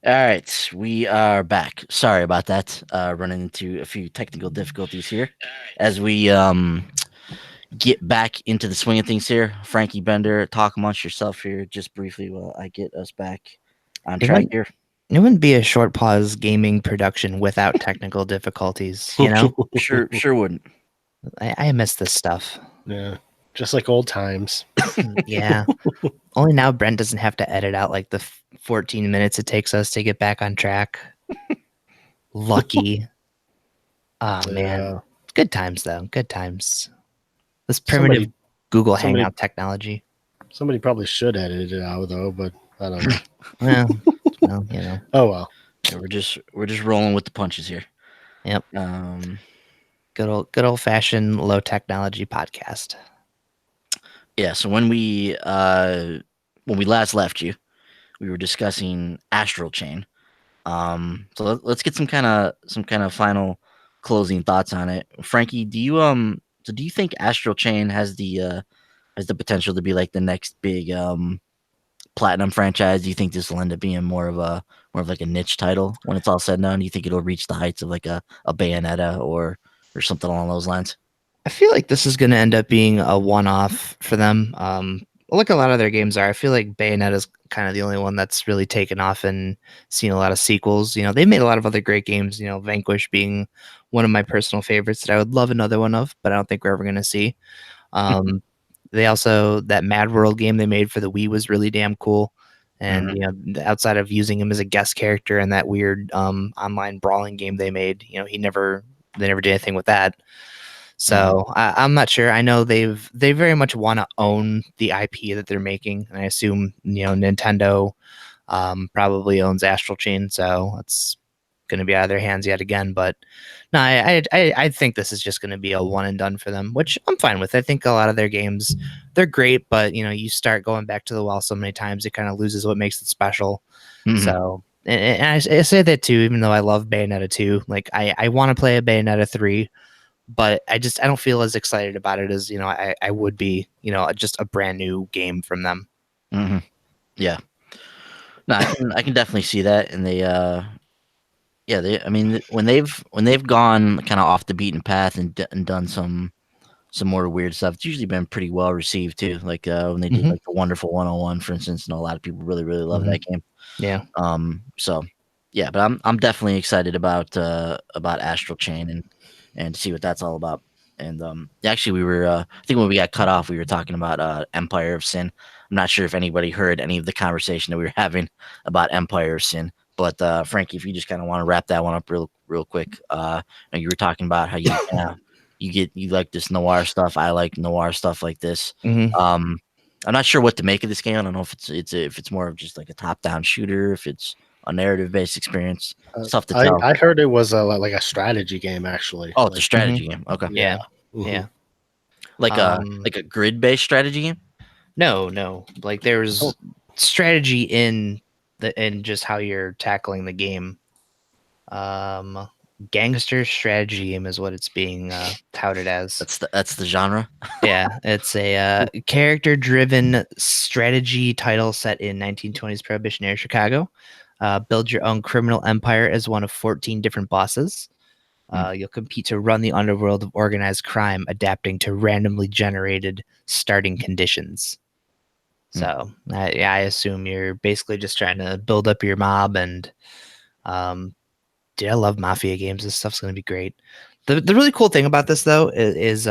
All right, we are back. Sorry about that. Running into a few technical difficulties here as we get back into the swing of things here. Frankie Bender, talk amongst yourself here just briefly while I get us back on It track wouldn't here. it wouldn't be a short pause gaming production without technical difficulties, you know? Sure wouldn't. I miss this stuff. Yeah, just like old times. Yeah. Only now Brent doesn't have to edit out like the 14 minutes it takes us to get back on track. Lucky. Oh man. Yeah, Good times though. Good times. This primitive somebody, Google somebody, Hangout technology. somebody probably should edit it out though, but I don't know. Well, well, you know. Oh well. Yeah, we're just rolling with the punches here. Yep. Um, Good old fashioned low technology podcast. yeah. So when we last left you, we were discussing Astral Chain. So let's get some kind of final closing thoughts on it. Frankie, do you think Astral Chain has the potential to be like the next big platinum franchise? Do you think this will end up being more of like a niche title when it's all said and done? Do you think it'll reach the heights of like a Bayonetta or something along those lines? I feel like this is going to end up being a one-off for them. Like a lot of their games are. I feel like Bayonetta is kind of the only one that's really taken off and seen a lot of sequels. You know, they made a lot of other great games. You know, Vanquish being one of my personal favorites that I would love another one of, but I don't think we're ever going to see. Um, they also that Mad World game they made for the Wii was really damn cool. And Mhm. you know, outside of using him as a guest character in that weird online brawling game they made, you know, they never did anything with that. Mhm. So I'm not sure. I know they very much want to own the IP that they're making, and I assume you know Nintendo probably owns Astral Chain, so it's going to be out of their hands yet again. But no, I think this is just going to be a one and done for them, which I'm fine with. I think a lot of their games they're great, but you know you start going back to the well so many times, it kind of loses what makes it special. Mhm. So. And I say that too, even though I love Bayonetta 2. Like I want to play a Bayonetta 3, but I don't feel as excited about it as you know I would be, you know, just a brand new game from them. Mhm. Yeah. No, I can definitely see that, and yeah, I mean, when they've gone kind of off the beaten path and done some more weird stuff, it's usually been pretty well received too. Like when they did Hmm. like the Wonderful 101, for instance, and a lot of people really love Hmm. that game. Yeah. So yeah, but I'm definitely excited about Astral Chain and to see what that's all about. And actually, we were I think when we got cut off, we were talking about Empire of Sin. I'm not sure if anybody heard any of the conversation that we were having about Empire of Sin. But Frankie, if you just kind of want to wrap that one up real quick, you were talking about how you like this noir stuff. I like noir stuff like this. Hmm. Um, I'm not sure what to make of this game. I don't know if it's more of just like a top down shooter, if it's a narrative based experience. It's tough to I tell. I heard it was like a strategy game actually. Oh, it's a Like Hmm. strategy game. Okay, yeah. Yeah. Hmm. Yeah. like a Um. like a grid based strategy game. No. Like Oh, there's strategy in just how you're tackling the game. Um. Gangster strategy game is what it's being touted as. That's the genre. Yeah, it's a character-driven strategy title set in 1920s Prohibition-era Chicago. Build your own criminal empire as one of 14 different bosses. Hmm. You'll compete to run the underworld of organized crime, adapting to randomly generated starting conditions. Hmm. So, yeah, I assume you're basically just trying to build up your mob. And dude, I love mafia games. This stuff's going to be great. The really cool thing about this though is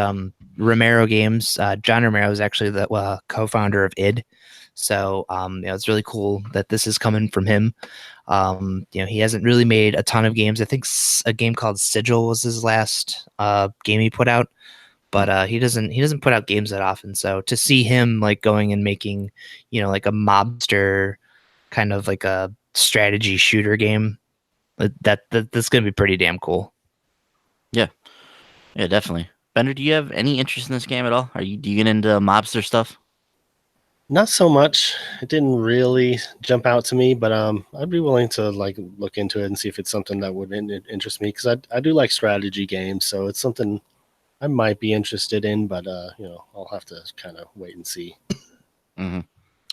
Romero Games. John Romero is actually the co-founder of id. So you know, it's really cool that this is coming from him. You know, he hasn't really made a ton of games. I think a game called Sigil was his last game he put out, Hmm. but he doesn't put out games that often. So to see him like going and making, you know, like a mobster kind of like a strategy shooter game, that's gonna be pretty damn cool. Yeah, yeah, definitely. Bender, do you have any interest in this game at all? Do you get into mobster stuff? not so much. It didn't really jump out to me, but I'd be willing to like look into it and see if it's something that would interest me because I do like strategy games, so it's something I might be interested in, but I'll have to kind of wait and see. Hmm.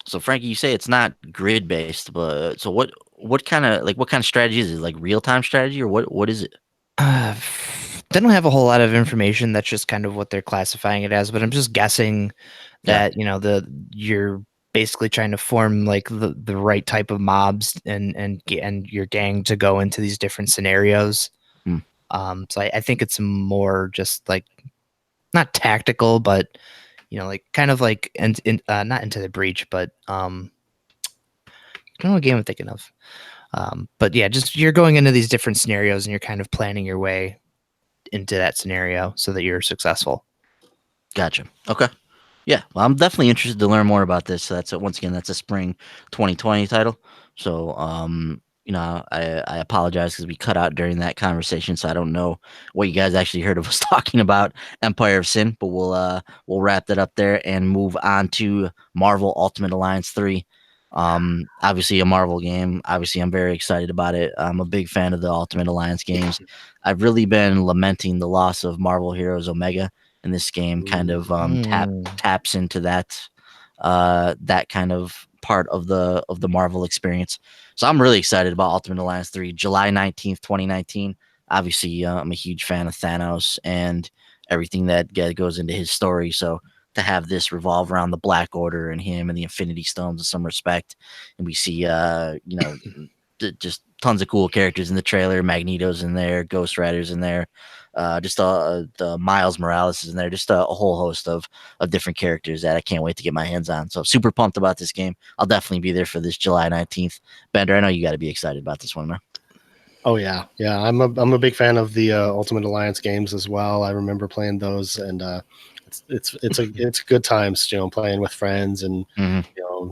So Frankie, you say it's not grid based, but so what kind of strategy is it? Like real time strategy, or what is it? Uh, they don't have a whole lot of information. That's just kind of what they're classifying it as. But I'm just guessing Yeah. that you're basically trying to form like the right type of mobs and your gang to go into these different scenarios. Hmm. So I think it's more just like not tactical, but like kind of like not Into the Breach, but I don't know what game I'm thinking of. But yeah, just you're going into these different scenarios and you're kind of planning your way into that scenario so that you're successful. Gotcha. Okay. Yeah, well, I'm definitely interested to learn more about this. So once again, that's a spring 2020 title. So, I apologize because we cut out during that conversation, so I don't know what you guys actually heard of us talking about Empire of Sin. But we'll wrap that up there and move on to Marvel Ultimate Alliance 3. Obviously a Marvel game. Obviously, I'm very excited about it. I'm a big fan of the Ultimate Alliance games. I've really been lamenting the loss of Marvel Heroes Omega, and this game kind of taps into that kind of part of the Marvel experience. So I'm really excited about Ultimate Alliance 3, July 19th, 2019. Obviously, I'm a huge fan of Thanos and everything that goes into his story. So to have this revolve around the Black Order and him and the Infinity Stones in some respect, and we see just tons of cool characters in the trailer. Magneto's in there, Ghost Rider's in there, just the Miles Morales is in there, just a whole host of different characters that I can't wait to get my hands on. So super pumped about this game. I'll definitely be there for this July 19th. Bender, I know you got to be excited about this one, man. Oh yeah, yeah. I'm a big fan of the Ultimate Alliance games as well. I remember playing those, and it's good times, playing with friends and Mm-hmm.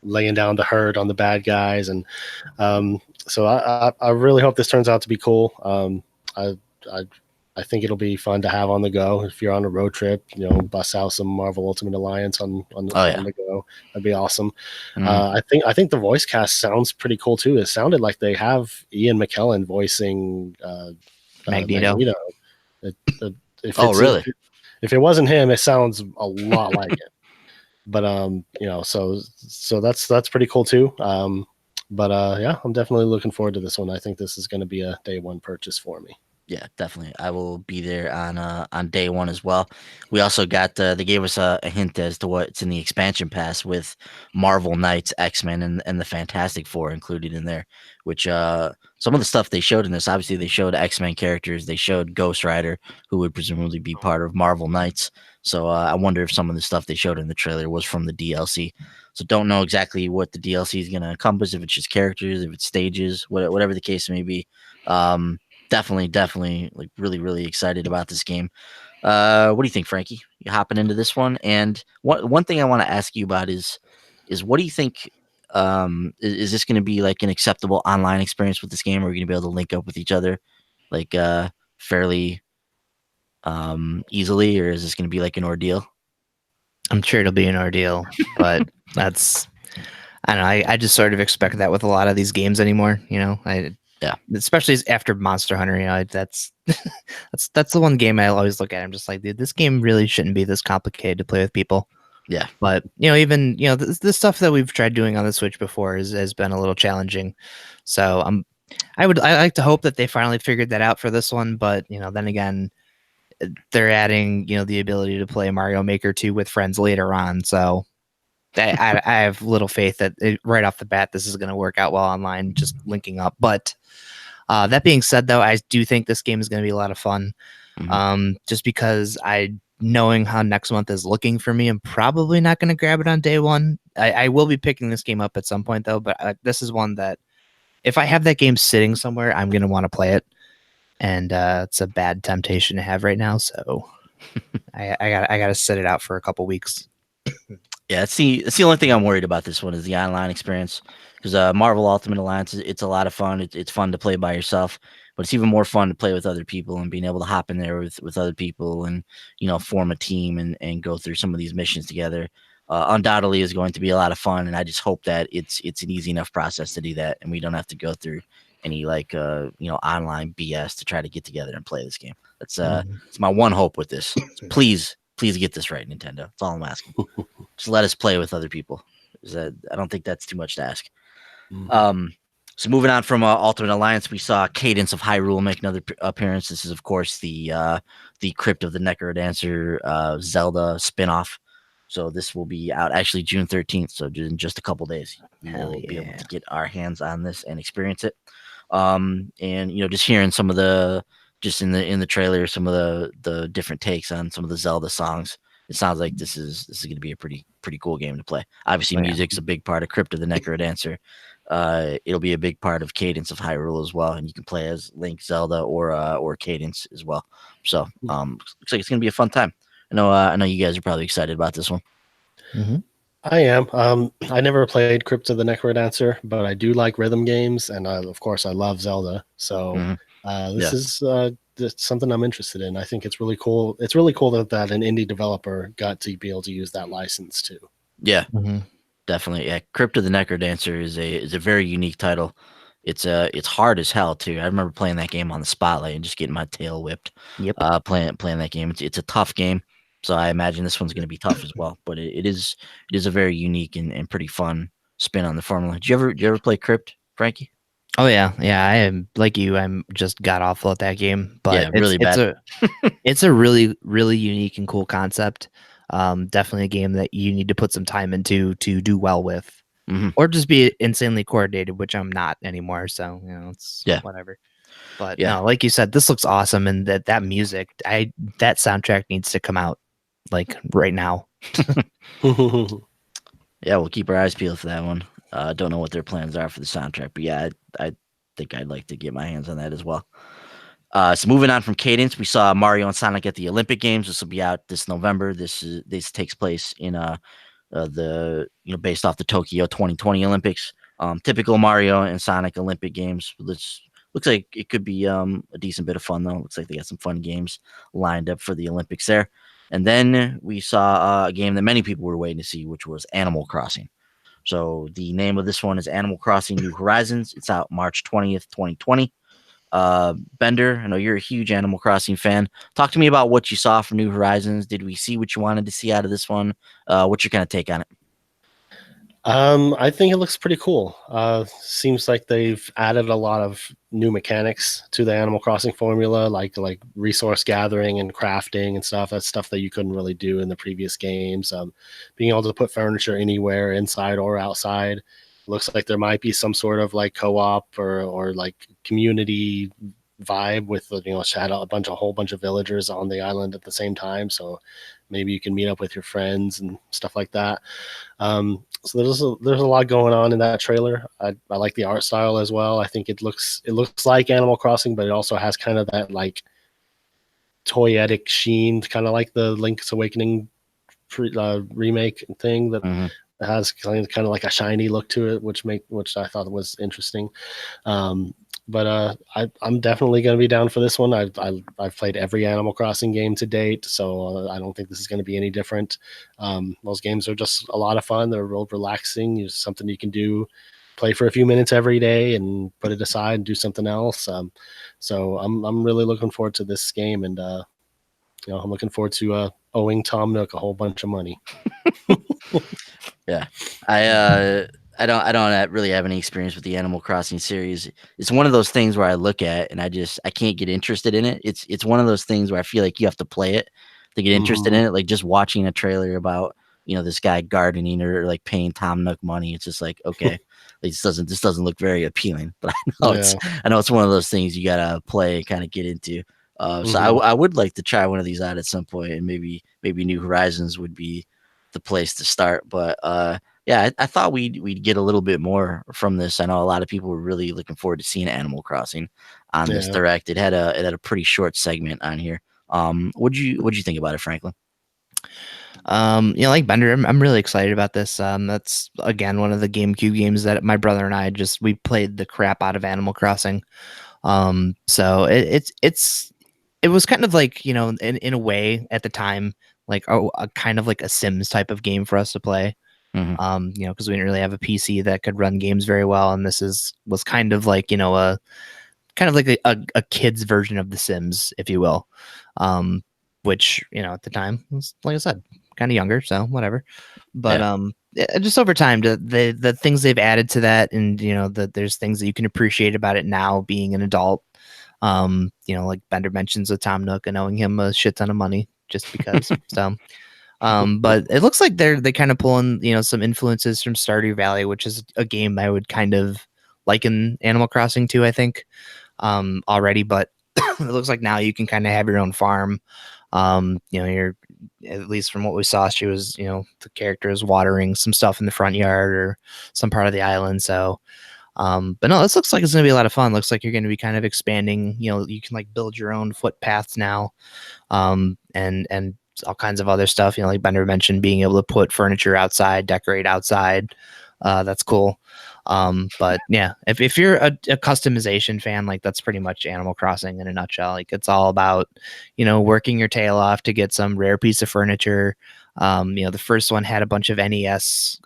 laying down the hurt on the bad guys, and so I really hope this turns out to be cool. I I I think it'll be fun to have on the go if you're on a road trip. Bust out some Marvel Ultimate Alliance Oh yeah. on the go. That'd be awesome. Mm-hmm. I think the voice cast sounds pretty cool too. It sounded like they have Ian McKellen voicing Magneto. Magneto. It, it, if Oh it's really? if it wasn't him, it sounds a lot like it. But so that's pretty cool too. But yeah, I'm definitely looking forward to this one. I think this is going to be a day one purchase for me. Yeah, definitely. I will be there on day one as well. We also got they gave us a hint as to what's in the expansion pass with Marvel Knights, X-Men, and the Fantastic Four included in there. Which some of the stuff they showed in this, obviously they showed X-Men characters, they showed Ghost Rider, who would presumably be part of Marvel Knights. So I wonder if some of the stuff they showed in the trailer was from the DLC. So don't know exactly what the DLC is going to encompass, if it's just characters, if it's stages, whatever the case may be. Definitely like really excited about this game. What do you think, Frankie? You hopping into this one? And one thing I want to ask you about is what do you think, is this going to be like an acceptable online experience with this game? Are we going to be able to link up with each other like fairly easily, or is this going to be like an ordeal? I'm sure it'll be an ordeal, but that's I don't know. I just sort of expect that with a lot of these games anymore. Yeah. Especially after Monster Hunter. That's that's the one game I always look at. I'm just like, dude, this game really shouldn't be this complicated to play with people. Yeah. But even the stuff that we've tried doing on the Switch before has been a little challenging. So I like to hope that they finally figured that out for this one. But then again, they're adding the ability to play Mario Maker 2 with friends later on. So I have little faith that right off the bat this is going to work out well online, just linking up. But that being said, though, I do think this game is going to be a lot of fun. Mhm. Just because knowing how next month is looking for me, I'm probably not going to grab it on day one. I will be picking this game up at some point, though. But this is one that if I have that game sitting somewhere, I'm going to want to play it. And it's a bad temptation to have right now. So I got to sit it out for a couple weeks. Yeah, it's the only thing I'm worried about this one is the online experience, because Marvel Ultimate Alliance, it's a lot of fun. It's fun to play by yourself, but it's even more fun to play with other people and being able to hop in there with other people and form a team and go through some of these missions together. Undoubtedly is going to be a lot of fun, and I just hope that it's an easy enough process to do that, and we don't have to go through any online BS to try to get together and play this game. That's it's my one hope with this. Please get this right, Nintendo. That's all I'm asking. Just let us play with other people. I don't think that's too much to ask. Mhm. So moving on from Ultimate Alliance, we saw Cadence of Hyrule make another appearance. This is, of course, the Crypt of the Necrodancer Zelda spinoff. So this will be out actually June 13th. So in just a couple days, we Hell will be able yeah. to get our hands on this and experience it. And just hearing some of the just in the trailer, some of the different takes on some of the Zelda songs, it sounds like this is going to be a pretty cool game to play. Obviously, Oh, yeah. music's a big part of Crypt of the Necrodancer. It'll be a big part of Cadence of Hyrule as well, and you can play as Link, Zelda, or Cadence as well. So looks like it's gonna be a fun time. I know you guys are probably excited about this one. Mm-hmm. I am. I never played Crypt of the Necrodancer, but I do like rhythm games, and of course, I love Zelda. So this is something I'm interested in. I think it's really cool. It's really cool that an indie developer got to be able to use that license too. Yeah, Mm-hmm. definitely. Yeah, Crypt of the Necrodancer is a very unique title. It's hard as hell too. I remember playing that game on the Spotlight and just getting my tail whipped. Yep. Playing that game. It's a tough game. So I imagine this one's going to be tough as well. But it is a very unique and pretty fun spin on the formula. Did you ever play Crypt, Frankie? Oh yeah, yeah. I am like you. I'm just got awful at that game, but Yeah, really bad. It's a really really unique and cool concept. Definitely a game that you need to put some time into to do well with, or just be insanely coordinated, which I'm not anymore. So it's whatever. But no, like you said, this looks awesome, and that music, that soundtrack needs to come out like right now. Yeah, we'll keep our eyes peeled for that one. Don't know what their plans are for the soundtrack, but yeah, I think I'd like to get my hands on that as well. So moving on from Cadence, we saw Mario and Sonic at the Olympic Games. This will be out this November. This takes place in based off the Tokyo 2020 Olympics. Typical Mario and Sonic Olympic Games. This looks like it could be a decent bit of fun though. Looks like they got some fun games lined up for the Olympics there. And then we saw a game that many people were waiting to see, which was Animal Crossing. So the name of this one is Animal Crossing New Horizons. It's out March 20th, 2020. Bender, I know you're a huge Animal Crossing fan. Talk to me about what you saw from New Horizons. Did we see what you wanted to see out of this one? What's your kind of take on it? I think it looks pretty cool. Seems like they've added a lot of new mechanics to the Animal Crossing formula, like resource gathering and crafting and stuff. That's stuff that you couldn't really do in the previous games. Being able to put furniture anywhere, inside or outside. Looks like there might be some sort of like co-op or like community vibe with a whole bunch of villagers on the island at the same time. So maybe you can meet up with your friends and stuff like that. So there's a lot going on in that trailer. I like the art style as well. I think it looks like Animal Crossing, but it also has kind of that like toyetic sheen, kind of like the Link's Awakening remake thing that has kind of like a shiny look to it, which I thought was interesting. But I'm definitely going to be down for this one. I've played every Animal Crossing game to date, so I don't think this is going to be any different. Those games are just a lot of fun. They're real relaxing. It's something you can do, play for a few minutes every day, and put it aside and do something else. So I'm really looking forward to this game, and I'm looking forward to owing Tom Nook a whole bunch of money. Yeah, I don't really have any experience with the Animal Crossing series. It's one of those things where I look at and I can't get interested in it. It's one of those things where I feel like you have to play it to get interested in it. Like just watching a trailer about this guy gardening or like paying Tom Nook money. It's just like, okay, this doesn't look very appealing. But I know it's one of those things you gotta play and kind of get into. So I would like to try one of these out at some point, and maybe New Horizons would be the place to start. But yeah, I thought we'd get a little bit more from this. I know a lot of people were really looking forward to seeing Animal Crossing on this direct. It had a pretty short segment on here. What'd you think about it, Franklin? Like Bender, I'm really excited about this. That's again one of the GameCube games that my brother and I we played the crap out of Animal Crossing. So it was kind of like in a way at the time like a kind of like a Sims type of game for us to play. Because we didn't really have a PC that could run games very well, and this was kind of like a kid's version of The Sims, if you will. Which at the time was, like I said, kind of younger, so whatever. But just over time, the things they've added to that, and there's things that you can appreciate about it now being an adult. Like Bender mentions with Tom Nook and owing him a shit ton of money just because. So, but it looks like they kind of pulling some influences from Stardew Valley, which is a game I would kind of liken Animal Crossing to, I think, already. But it looks like now you can kind of have your own farm. You're, at least from what we saw, she was, the character is watering some stuff in the front yard or some part of the island. So, but no, this looks like it's going to be a lot of fun. Looks like you're going to be kind of expanding, you can like build your own footpaths now. And all kinds of other stuff, like Bender mentioned, being able to put furniture outside, decorate outside. That's cool. But yeah, if you're a customization fan, like that's pretty much Animal Crossing in a nutshell. Like it's all about, working your tail off to get some rare piece of furniture. The first one had a bunch of NES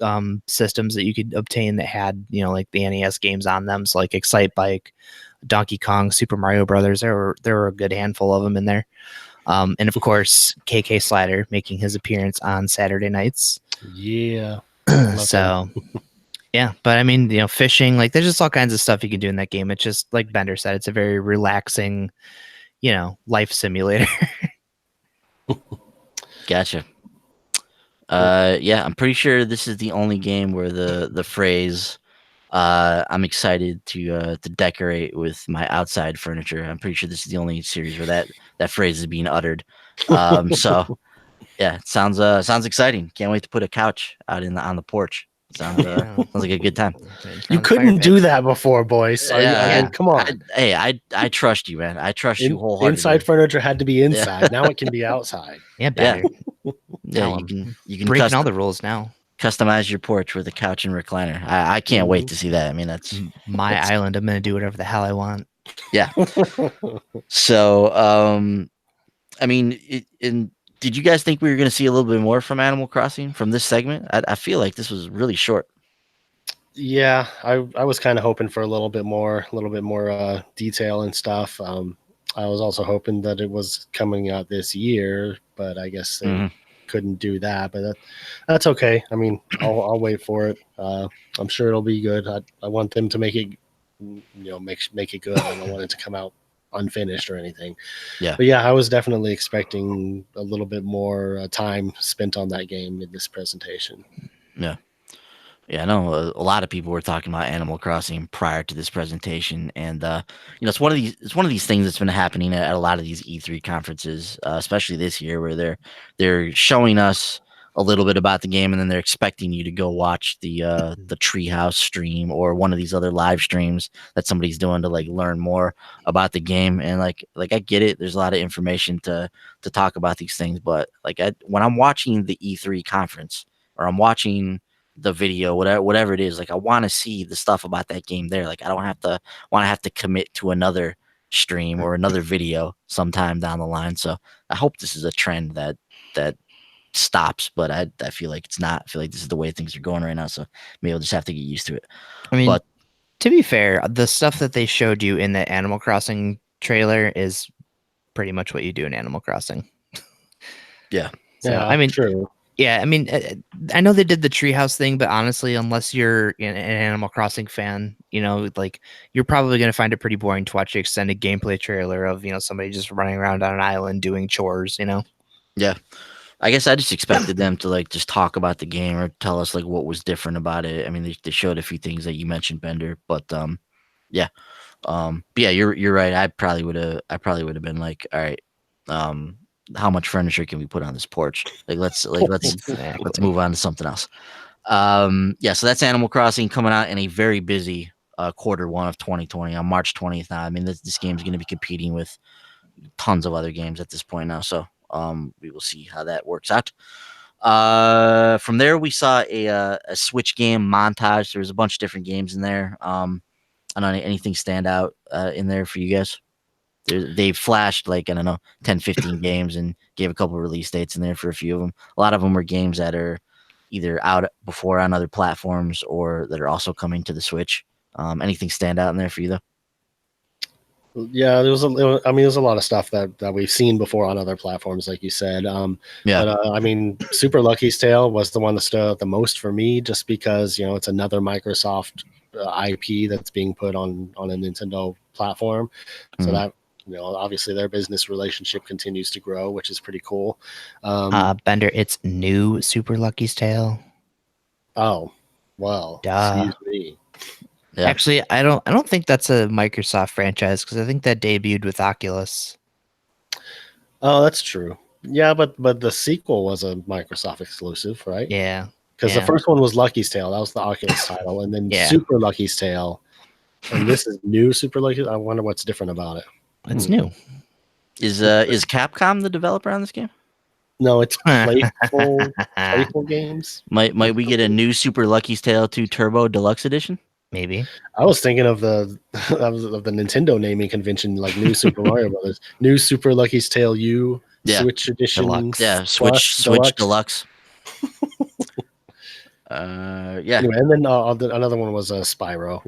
systems that you could obtain that had, like the NES games on them. So like Excite Bike, Donkey Kong, Super Mario Brothers. There were a good handful of them in there. And of course, KK Slider making his appearance on Saturday nights. Yeah. So, yeah, but I mean, fishing, like there's just all kinds of stuff you can do in that game. It's just like Bender said, it's a very relaxing, life simulator. Gotcha. Yeah, I'm pretty sure this is the only game where the phrase I'm excited to decorate with my outside furniture. I'm pretty sure this is the only series where that phrase is being uttered. So yeah, it sounds exciting. Can't wait to put a couch out on the porch. Sounds like a good time. You couldn't do that before, boys. Come on. I trust you, man. I trust you wholeheartedly. Inside furniture had to be inside. Now it can be outside. Yeah, better. Yeah, you can breaking all the rules now. Customize your porch with a couch and recliner. I can't wait to see that. I mean, that's my island. I'm gonna do whatever the hell I want. Yeah. So, I mean, did you guys think we were going to see a little bit more from Animal Crossing from this segment? I feel like this was really short. Yeah, I was kind of hoping for a little bit more detail and stuff. I was also hoping that it was coming out this year, but I guess they couldn't do that. But that's okay. I mean, I'll wait for it. I'm sure it'll be good. I want them to make it, make it good. I don't want it to come out unfinished or anything. Yeah. But yeah, I was definitely expecting a little bit more time spent on that game in this presentation. Yeah. Yeah, I know a lot of people were talking about Animal Crossing prior to this presentation, and it's one of these things that's been happening at a lot of these E3 conferences, especially this year, where they're showing us a little bit about the game, and then they're expecting you to go watch the Treehouse stream or one of these other live streams that somebody's doing to like learn more about the game. And like I get it, there's a lot of information to talk about these things, but like when I'm watching the E3 conference or I'm watching the video, whatever it is, like I want to see the stuff about that game there. Like I don't have to commit to another stream or another video sometime down the line. So I hope this is a trend that stops, but I feel like it's not. I feel like this is the way things are going right now. So maybe I'll just have to get used to it. I mean, but to be fair, the stuff that they showed you in the Animal Crossing trailer is pretty much what you do in Animal Crossing. Yeah. So, yeah, I mean, true. Yeah, I mean, I know they did the treehouse thing, but honestly, unless you're an Animal Crossing fan, like you're probably going to find it pretty boring to watch the extended gameplay trailer of, somebody just running around on an island doing chores, Yeah. I guess I just expected them to like just talk about the game or tell us like what was different about it. I mean, they showed a few things that you mentioned, Bender, but yeah. But yeah, you're right. I probably would have been like, all right, how much furniture can we put on this porch? Let's move on to something else. Yeah, so that's Animal Crossing coming out in a very busy quarter one of 2020 on March 20th. Now, I mean, this game is going to be competing with tons of other games at this point now. So we will see how that works out. From there, we saw a Switch game montage. There was a bunch of different games in there. I don't know, anything stand out in there for you guys? They flashed like, I don't know, 10, 15 games and gave a couple of release dates in there for a few of them. A lot of them were games that are either out before on other platforms or that are also coming to the Switch. Anything stand out in there for you though? Yeah, I mean, there's a lot of stuff that we've seen before on other platforms, like you said. Yeah. But I mean, Super Lucky's Tale was the one that stood out the most for me, just because it's another Microsoft IP that's being put on a Nintendo platform. So Mhm. that obviously their business relationship continues to grow, which is pretty cool. Um, Bender, it's new Super Lucky's Tale. oh, well, Duh. excuse me. Yeah. Actually, I don't think that's a Microsoft franchise because I think that debuted with Oculus. Oh, that's true. Yeah, but the sequel was a Microsoft exclusive, right? Yeah. Because the Yeah. first one was Lucky's Tale. That was the Oculus title, and then Yeah. Super Lucky's Tale, and this is new Super Lucky. I wonder what's different about it. It's new. Is Capcom the developer on this game? No, it's Playful Games. Might we get a new Super Lucky's Tale 2 Turbo Deluxe Edition? Maybe. I was thinking of the of the Nintendo naming convention, like new Super Mario Brothers, new Super Lucky's Tale U, Yeah. Switch Edition, Deluxe. Yeah, Plus, Switch Deluxe. Deluxe. Yeah. Anyway, and then another one was Spyro.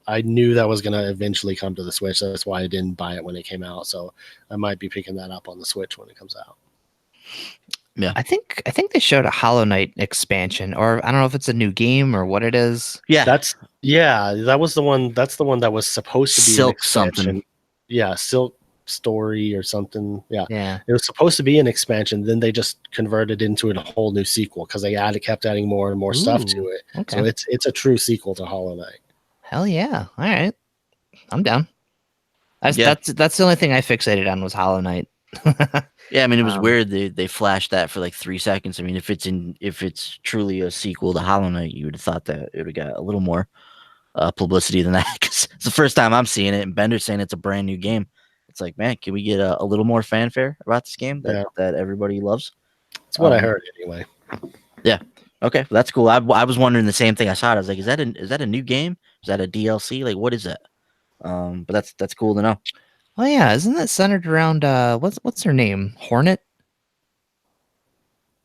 I knew that was going to eventually come to the Switch. That's why I didn't buy it when it came out. So I might be picking that up on the Switch when it comes out. Yeah. I think they showed a Hollow Knight expansion, or I don't know if it's a new game or what it is. Yeah. That was the one. That's the one that was supposed to be an Silk expansion. something. Yeah, Silk Story or something. Yeah. Yeah. It was supposed to be an expansion. Then they just converted into a whole new sequel because they kept adding more and more stuff to Ooh, it. okay. So it's a true sequel to Hollow Knight. Hell yeah. All right. I'm down. Yeah. That's the only thing I fixated on was Hollow Knight. Yeah, I mean, it was weird they flashed that for like 3 seconds. I mean, if it's truly a sequel to Hollow Knight, you would have thought that it would have got a little more publicity than that, because it's the first time I'm seeing it, and Bender's saying it's a brand new game. It's like, man, can we get a little more fanfare about this game that everybody loves? It's what I heard anyway. Yeah. Okay, well, that's cool. I was wondering the same thing. I saw it. I was like, is that a new game? Is that a DLC? Like, what is that? But that's cool to know. Oh yeah, isn't that centered around what's her name? Hornet?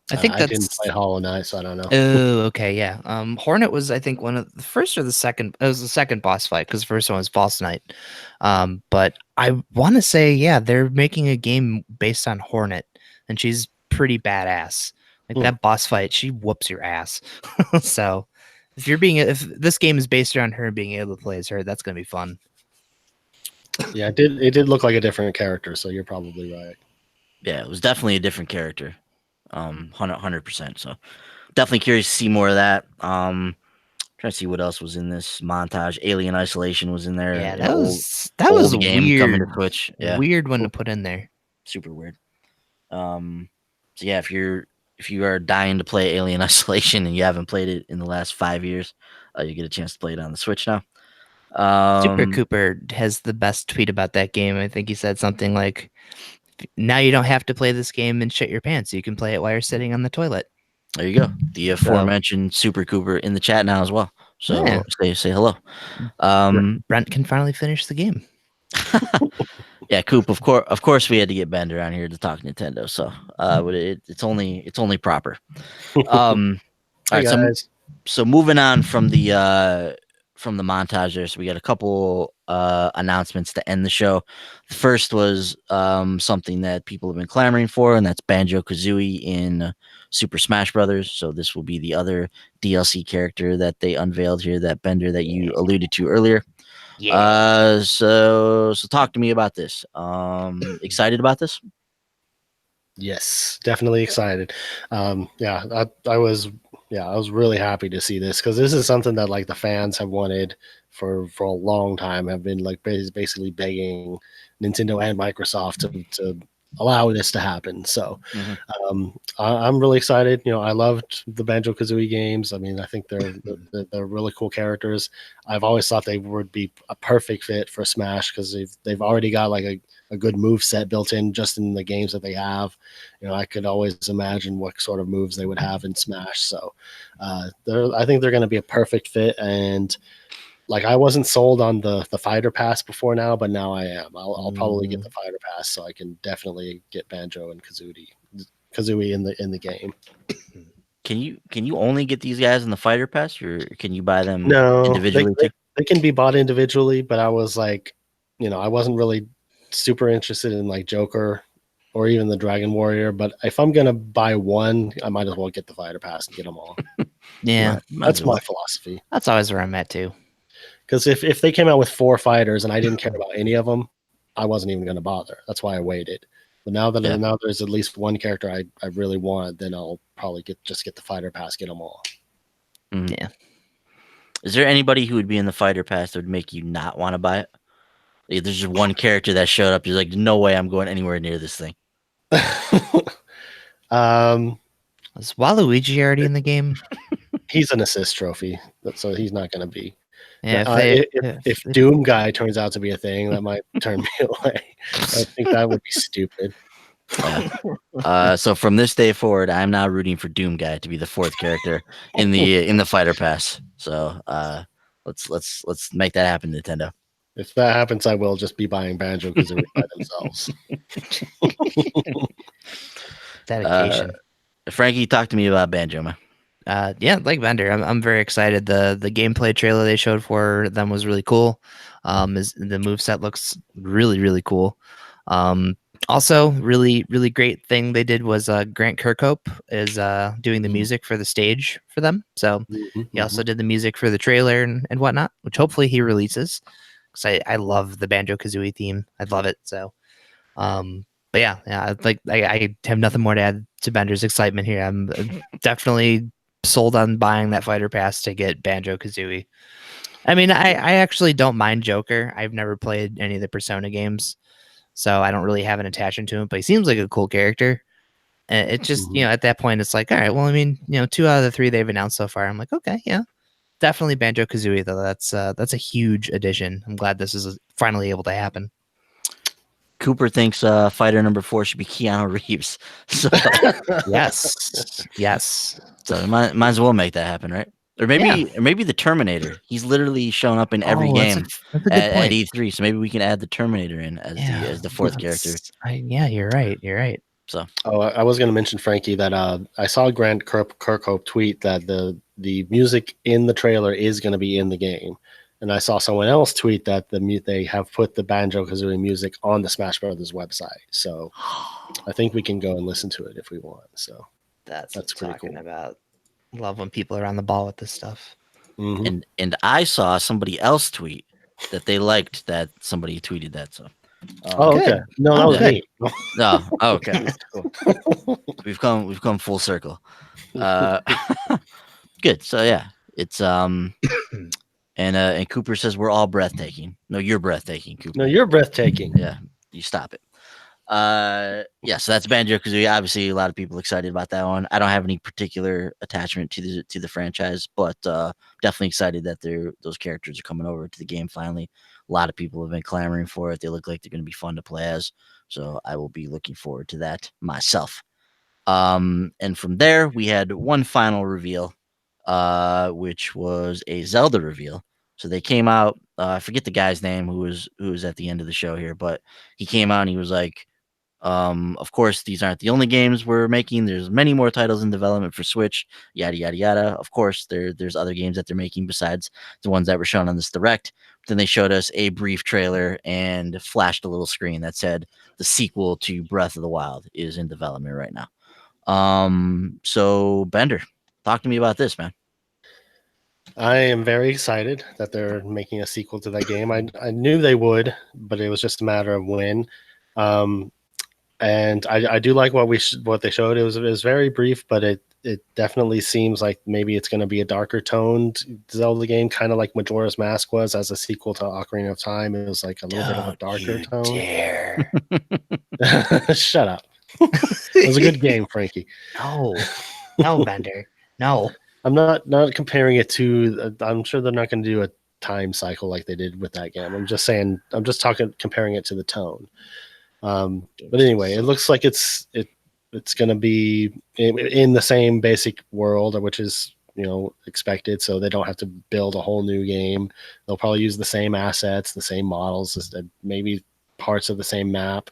I think I didn't that's play Hollow Knight, so I don't know. Oh, okay, yeah. Hornet was I think one of the first or the second. It was the second boss fight because the first one was False Knight. But I want to say yeah, they're making a game based on Hornet, and she's pretty badass. Like that boss fight, she whoops your ass. So if this game is based around her being able to play as her, that's gonna be fun. Yeah, it did look like a different character, so you're probably right. Yeah, it was definitely a different character. 100%. So definitely curious to see more of that. Trying to see what else was in this montage. Alien Isolation was in there. Yeah, An that was old game weird. coming to Switch. Yeah, Weird one to put in there. super weird. So yeah, if you are dying to play Alien Isolation and you haven't played it in the last 5 years, you get a chance to play it on the Switch now. Super Cooper has the best tweet about that game. I think he said something like, "Now you don't have to play this game and shit your pants. You can play it while you're sitting on the toilet." There you go. The aforementioned Super Cooper in the chat now as well. So Yeah. say hello. Brent can finally finish the game. Yeah, Coop. Of course, we had to get Bender on here to talk Nintendo. So, but it's only proper. All right, guys. so moving on from the montage there. So we got a couple announcements to end the show. The first was something that people have been clamoring for, and that's Banjo-Kazooie in Super Smash Brothers. So this will be the other DLC character that they unveiled here, that Bender that you alluded to earlier. Yeah. So talk to me about this. Excited about this? Yes, definitely excited. Yeah, I was really happy to see this, because this is something that like the fans have wanted for a long time. Have been like basically begging Nintendo and Microsoft to allow this to happen. So I'm really excited. I loved the Banjo Kazooie games. I mean, I think they're really cool characters. I've always thought they would be a perfect fit for Smash, because they've already got like a good move set built in just in the games that they have. I could always imagine what sort of moves they would have in Smash. So I think they're going to be a perfect fit. And like, I wasn't sold on the fighter pass before now, but now I am. I'll probably get the fighter pass, so I can definitely get Banjo and Kazooie in the game. Can you only get these guys in the fighter pass, or can you buy them No, individually too? they can be bought individually, but I was like, I wasn't really super interested in like Joker or even the Dragon Warrior. But if I'm gonna buy one, I might as well get the fighter pass and get them all. Yeah, Might That's as my well. philosophy. that's always where I'm at too. Because if they came out with 4 fighters and I didn't care about any of them, I wasn't even going to bother. That's why I waited. But Yeah. now there's at least one character I really want, then I'll probably get the fighter pass, get them all. Mhm. Yeah. Is there anybody who would be in the fighter pass that would make you not want to buy it? Like, there's just one character that showed up. You're like, no way, I'm going anywhere near this thing. Was Waluigi already in the game? He's an assist trophy, so he's not going to be. Yeah, if they If Doom Guy turns out to be a thing, that might turn me away. I think that would be stupid. Yeah. So from this day forward, I'm now rooting for Doom Guy to be the 4th character in the fighter pass. So let's make that happen, Nintendo. If that happens, I will just be buying Banjo-Kazooie by themselves. dedication. Frankie, talk to me about Banjo, man. Yeah, like Bender, I'm very excited. The gameplay trailer they showed for them was really cool. Is the moveset looks really cool. Also, really great thing they did was Grant Kirkhope is doing the music for the stage for them. So he also did the music for the trailer and whatnot, which hopefully he releases. Because I love the Banjo Kazooie theme. I love it. So, but yeah, I have nothing more to add to Bender's excitement here. I'm definitely sold on buying that fighter pass to get Banjo Kazooie. I mean, I actually don't mind Joker. I've never played any of the Persona games, so I don't really have an attachment to him. But he seems like a cool character. And it just, at that point, it's like, all right, well, I mean, 2 out of the 3 they've announced so far. I'm like, okay, yeah, definitely Banjo Kazooie though. That's a huge addition. I'm glad this is finally able to happen. Cooper thinks fighter number 4 should be Keanu Reeves. So yes. So might as well make that happen, right? Or maybe the Terminator. He's literally shown up in every game That's a good at point. E3. So maybe we can add the Terminator in as the 4th character. Yeah, you're right. So I was going to mention, Frankie, that I saw Grant Kirkhope tweet that the music in the trailer is going to be in the game, and I saw someone else tweet that they have put the Banjo-Kazooie music on the Smash Brothers website. So I think we can go and listen to it if we want. So that's pretty talking cool. about. Love when people are on the ball with this stuff. Mm-hmm. And I saw somebody else tweet that they liked that somebody tweeted that. So okay. No, that was me. No, okay. We've come full circle. Good. So yeah, it's and Cooper says we're all breathtaking. No, you're breathtaking, Cooper. No, you're breathtaking. Yeah, you stop it. Yeah, so that's Banjo-Kazooie. Obviously, a lot of people excited about that one. I don't have any particular attachment to the franchise, but definitely excited that those characters are coming over to the game finally. A lot of people have been clamoring for it. They look like they're going to be fun to play as, so I will be looking forward to that myself. And from there, we had one final reveal, which was a Zelda reveal. So they came out. I forget the guy's name who was at the end of the show here, but he came out and he was like, of course, these aren't the only games we're making. There's many more titles in development for Switch, yada yada yada. Of course, there's other games that they're making besides the ones that were shown on this direct. Then they showed us a brief trailer and flashed a little screen that said the sequel to Breath of the Wild is in development right now. So Bender, talk to me about this, man. I am very excited that they're making a sequel to that game. I knew they would, but it was just a matter of when. And I do like what they showed. It was very brief, but it definitely seems like maybe it's going to be a darker toned Zelda game, kind of like Majora's Mask was as a sequel to Ocarina of Time. It was like a little bit of a darker tone. Dare. Shut up. It was a good game, Frankie. No, Bender. No. I'm not comparing it to. I'm sure they're not going to do a time cycle like they did with that game. I'm just saying. I'm just comparing it to the tone. But anyway, it looks like it's going to be in the same basic world, which is expected. So they don't have to build a whole new game. They'll probably use the same assets, the same models, maybe parts of the same map.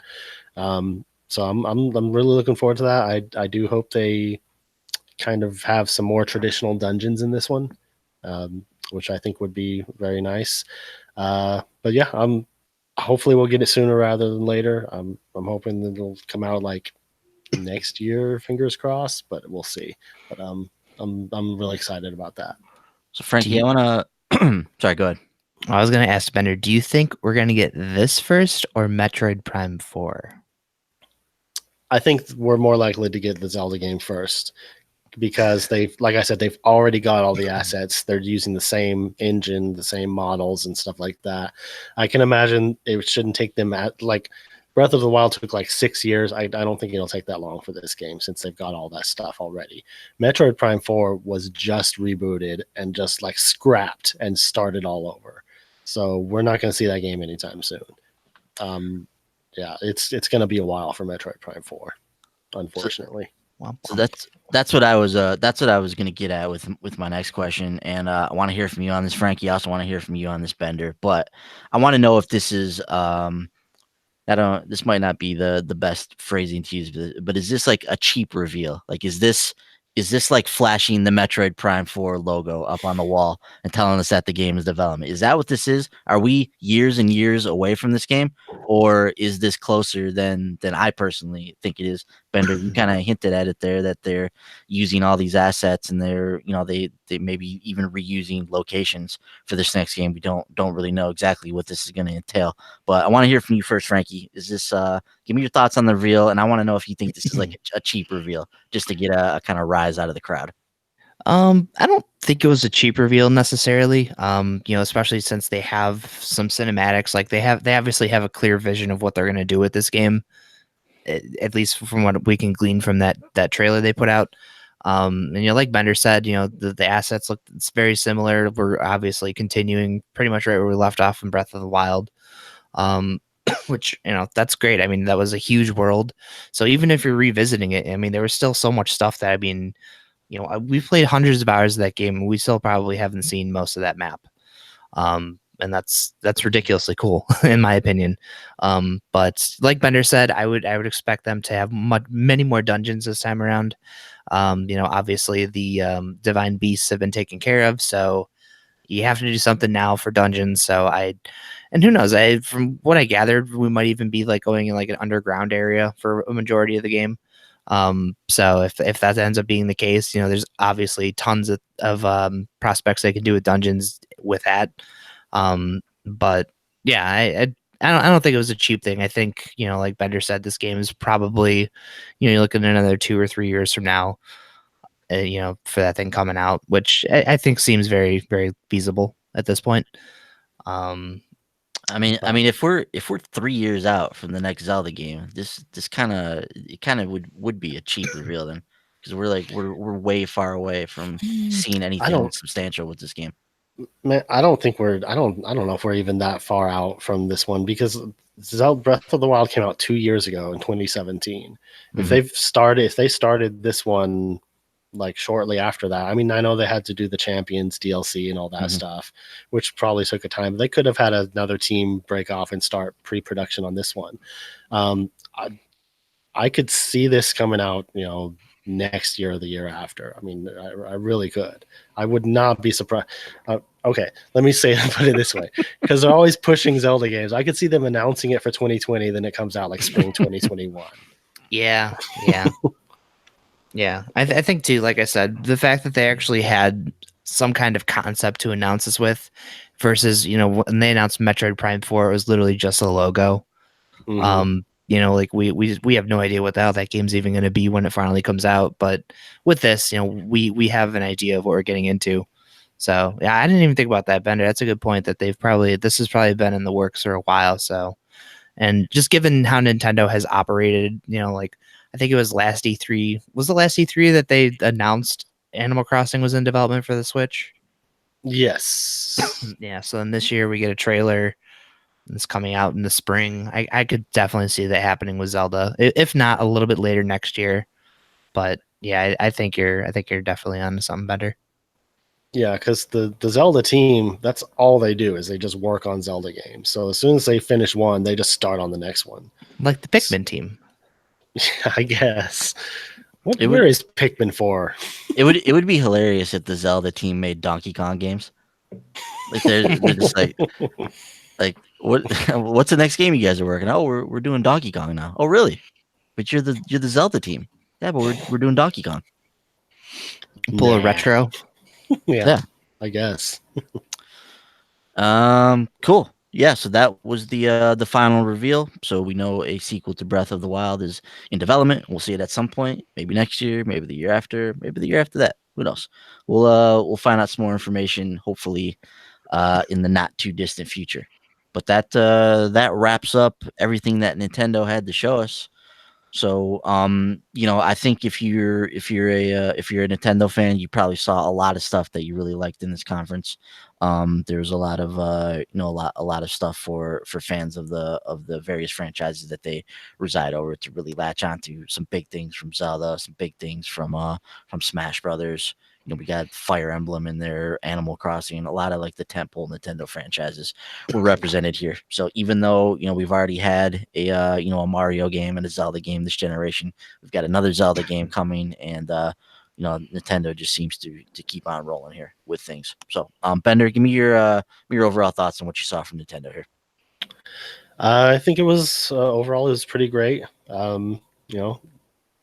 So I'm really looking forward to that. I do hope they kind of have some more traditional dungeons in this one, which I think would be very nice. But yeah, hopefully we'll get it sooner rather than later. I'm hoping that it'll come out like next year, fingers crossed, but we'll see. But I'm really excited about that. So Frankie, I want to. Sorry, go ahead. I was going to ask Bender, do you think we're going to get this first or Metroid Prime 4? I think we're more likely to get the Zelda game first because like I said, they've already got all the assets. They're using the same engine, the same models and stuff like that. I can imagine it shouldn't take them like Breath of the Wild took like 6 years. I don't think it'll take that long for this game since they've got all that stuff already. Metroid Prime 4 was just rebooted and just like scrapped and started all over. So we're not going to see that game anytime soon. Yeah, it's going to be a while for Metroid Prime 4, unfortunately. So that's what I was going to get at with my next question, and I want to hear from you on this, Frankie. I also want to hear from you on this, Bender. But I want to know if this is I don't. This might not be the best phrasing to use, but is this like a cheap reveal? Like, is this like flashing the Metroid Prime 4 logo up on the wall and telling us that the game is development? Is that what this is? Are we years and years away from this game, or is this closer than I personally think it is? Bender, you kind of hinted at it there that they're using all these assets and they're they maybe even reusing locations for this next game. We don't really know exactly what this is going to entail, but I want to hear from you first, Frankie. Is this give me your thoughts on the reveal, and I want to know if you think this is like a cheap reveal just to get a kind of rise out of the crowd. I don't think it was a cheap reveal necessarily. Especially since they have some cinematics, like they obviously have a clear vision of what they're going to do with this game, at least from what we can glean from that trailer they put out. And like Bender said, the assets look, it's very similar. We're obviously continuing pretty much right where we left off in Breath of the Wild. Which that's great. I mean, that was a huge world. So even if you're revisiting it, I mean, there was still so much stuff that, I mean, we've played hundreds of hours of that game and we still probably haven't seen most of that map. And that's ridiculously cool in my opinion. But like Bender said, I would expect them to have many more dungeons this time around. Obviously the divine beasts have been taken care of, so you have to do something now for dungeons. And who knows? From what I gathered, we might even be like going in like an underground area for a majority of the game. So if that ends up being the case, there's obviously tons of prospects they can do with dungeons with that. But yeah, I don't think it was a cheap thing. I think, like Bender said, this game is probably, you're looking at another 2 or 3 years from now, for that thing coming out, which I think seems very, very feasible at this point. I mean, if we're 3 years out from the next Zelda game, this kind of would be a cheap reveal then, because we're way far away from seeing anything substantial with this game. Man, I don't know if we're even that far out from this one because Zelda Breath of the Wild came out 2 years ago in 2017. Mhm. If they started this one like shortly after that, I mean, I know they had to do the Champions DLC and all that stuff, which probably took a time. They could have had another team break off and start pre-production on this one. I could see this coming out, next year or the year after. I mean, I really could. I would not be surprised. Okay, let me put it this way, because they're always pushing Zelda games. I could see them announcing it for 2020, then it comes out like spring 2021. Yeah. Yeah, I think too, like I said, the fact that they actually had some kind of concept to announce this with versus, when they announced Metroid Prime 4, it was literally just a logo. Like we have no idea what the hell that game's even going to be when it finally comes out. But with this, we have an idea of what we're getting into. So yeah, I didn't even think about that, Bender. That's a good point that this has probably been in the works for a while. So, and just given how Nintendo has operated, like I think it was last E3. Was the last E3 that they announced Animal Crossing was in development for the Switch? Yes. Yeah. So then this year we get a trailer. It's coming out in the spring. I could definitely see that happening with Zelda, if not a little bit later next year. But yeah, I think you're definitely on to something better. Yeah, because the Zelda team, that's all they do is they just work on Zelda games. So as soon as they finish one, they just start on the next one. Like the Pikmin team. Yeah, I guess. Where is Pikmin for? It would be hilarious if the Zelda team made Donkey Kong games. Like they're just like Like what? What's the next game you guys are working? Oh, we're doing Donkey Kong now. Oh, really? But you're the Zelda team. Yeah, but we're doing Donkey Kong. Pull a Nah. retro. Yeah, Yeah. I guess. Cool. Yeah, so that was the final reveal. So we know a sequel to Breath of the Wild is in development. We'll see it at some point, maybe next year, maybe the year after, maybe the year after that. Who knows? We'll find out some more information hopefully in the not too distant future. But that wraps up everything that Nintendo had to show us. So, I think if you're a Nintendo fan, you probably saw a lot of stuff that you really liked in this conference. There's a lot of a lot of stuff for fans of the various franchises that they reside over to really latch onto. Some big things from Zelda, some big things from Smash Brothers. We got Fire Emblem in there, Animal Crossing, a lot of like the tentpole Nintendo franchises were represented here. So even though we've already had a Mario game and a Zelda game this generation, we've got another Zelda game coming, and Nintendo just seems to keep on rolling here with things. So Bender, give me your overall thoughts on what you saw from Nintendo here. I think it was overall it was pretty great.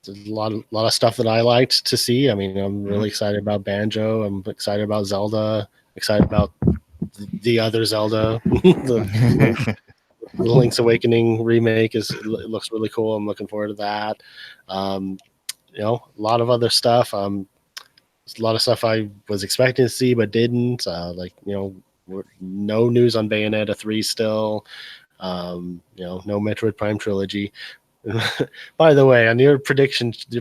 There's a lot of stuff that I liked to see. I mean, I'm really excited about Banjo. I'm excited about Zelda. Excited about the other Zelda. The Link's Awakening remake it looks really cool. I'm looking forward to that. Um, a lot of other stuff. A lot of stuff I was expecting to see but didn't. No news on Bayonetta 3 still. No Metroid Prime trilogy. By the way, on the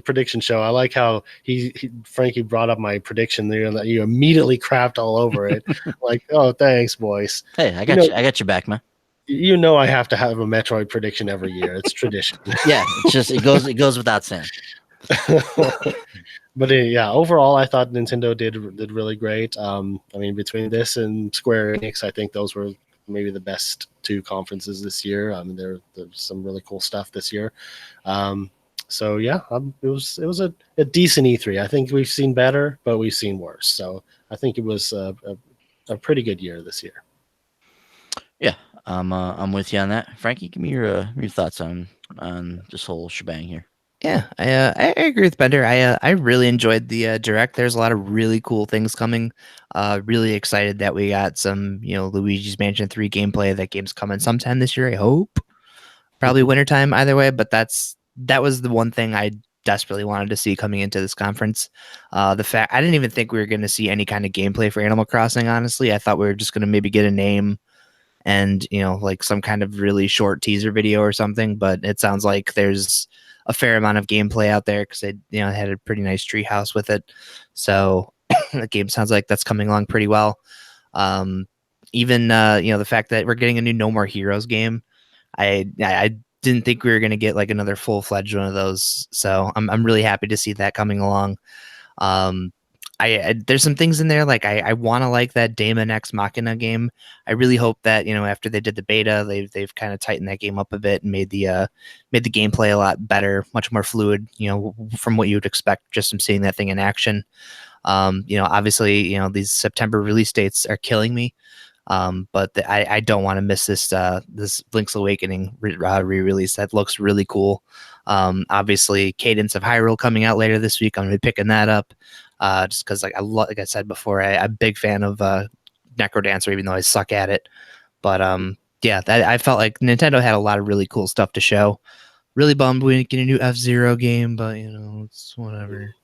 prediction show, I like how Frankie brought up my prediction there, and that you immediately crapped all over it. Like, oh, thanks, boys. Hey, I got your back, man. I have to have a Metroid prediction every year. It's tradition. Yeah, it's just it goes without saying. But yeah, overall, I thought Nintendo did really great. I mean, between this and Square Enix, I think those were maybe the best two conferences this year. I mean, there's some really cool stuff this year. So yeah, it was a decent E3. I think we've seen better, but we've seen worse. So I think it was a pretty good year this year. Yeah, I'm with you on that. Frankie, give me your thoughts on this whole shebang here. Yeah, I agree with Bender. I really enjoyed the direct. There's a lot of really cool things coming. Really excited that we got some Luigi's Mansion 3 gameplay. That game's coming sometime this year, I hope. Probably wintertime either way, but that was the one thing I desperately wanted to see coming into this conference. The fact I didn't even think we were going to see any kind of gameplay for Animal Crossing, honestly. I thought we were just going to maybe get a name and like some kind of really short teaser video or something, but it sounds like there's a fair amount of gameplay out there because they had a pretty nice treehouse with it. So the game sounds like that's coming along pretty well. Even the fact that we're getting a new No More Heroes game, I didn't think we were going to get like another full-fledged one of those. So I'm really happy to see that coming along. There's some things in there like I want to like that Daemon X Machina game. I really hope that after they did the beta, they've kind of tightened that game up a bit and made the gameplay a lot better, much more fluid. From what you would expect just from seeing that thing in action. Obviously, these September release dates are killing me. But I don't want to miss this Link's Awakening re-release. That looks really cool. Obviously, Cadence of Hyrule coming out later this week. I'm gonna be picking that up. Just because like I said before, I'm a big fan of Necrodancer, even though I suck at it. But yeah, I felt like Nintendo had a lot of really cool stuff to show. Really bummed we didn't get a new F-Zero game, but it's whatever.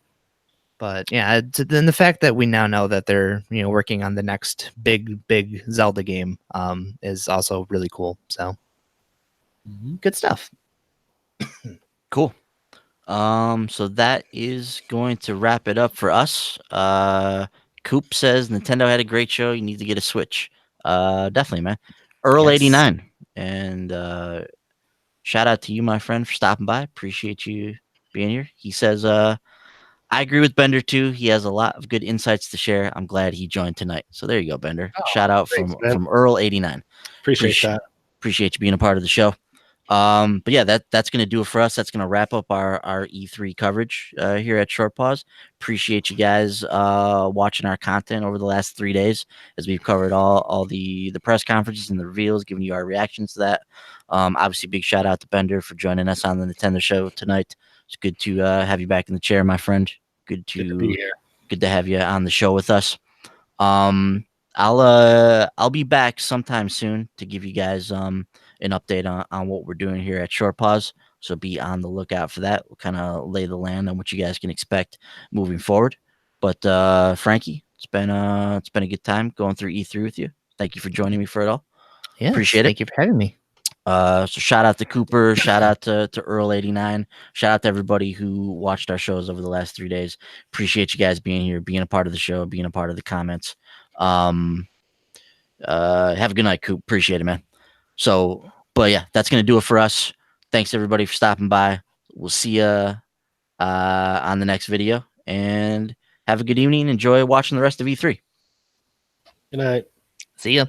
But yeah, then the fact that we now know that they're working on the next big Zelda game is also really cool. So good stuff. Cool. So that is going to wrap it up for us. Coop says Nintendo had a great show. You need to get a Switch. Definitely, man. Earl89. And shout out to you, my friend, for stopping by. Appreciate you being here. He says, I agree with Bender too. He has a lot of good insights to share. I'm glad he joined tonight. So there you go, Bender. Shout out thanks, from Earl89. Appreciate that. Appreciate you being a part of the show. But yeah, that's gonna do it for us. That's gonna wrap up our E3 coverage here at Short Pause. Appreciate you guys watching our content over the last 3 days as we've covered all the press conferences and the reveals, giving you our reactions to that. Obviously, big shout out to Bender for joining us on the Nintendo show tonight. It's good to have you back in the chair, my friend. Good to be here. Good to have you on the show with us. I'll be back sometime soon to give you guys an update on what we're doing here at Short Pause. So be on the lookout for that. We'll kind of lay the land on what you guys can expect moving forward. But Frankie, it's been a good time going through E3 with you. Thank you for joining me for it all. Yeah, Appreciate it. Thank you for having me. So shout out to Cooper, shout out to Earl89, shout out to everybody who watched our shows over the last 3 days. Appreciate you guys being here, being a part of the show, being a part of the comments. Have a good night, Coop. Appreciate it, man. So, but yeah, that's gonna do it for us. Thanks everybody for stopping by. We'll see you on the next video, and have a good evening. Enjoy watching the rest of E3. Good night. See ya.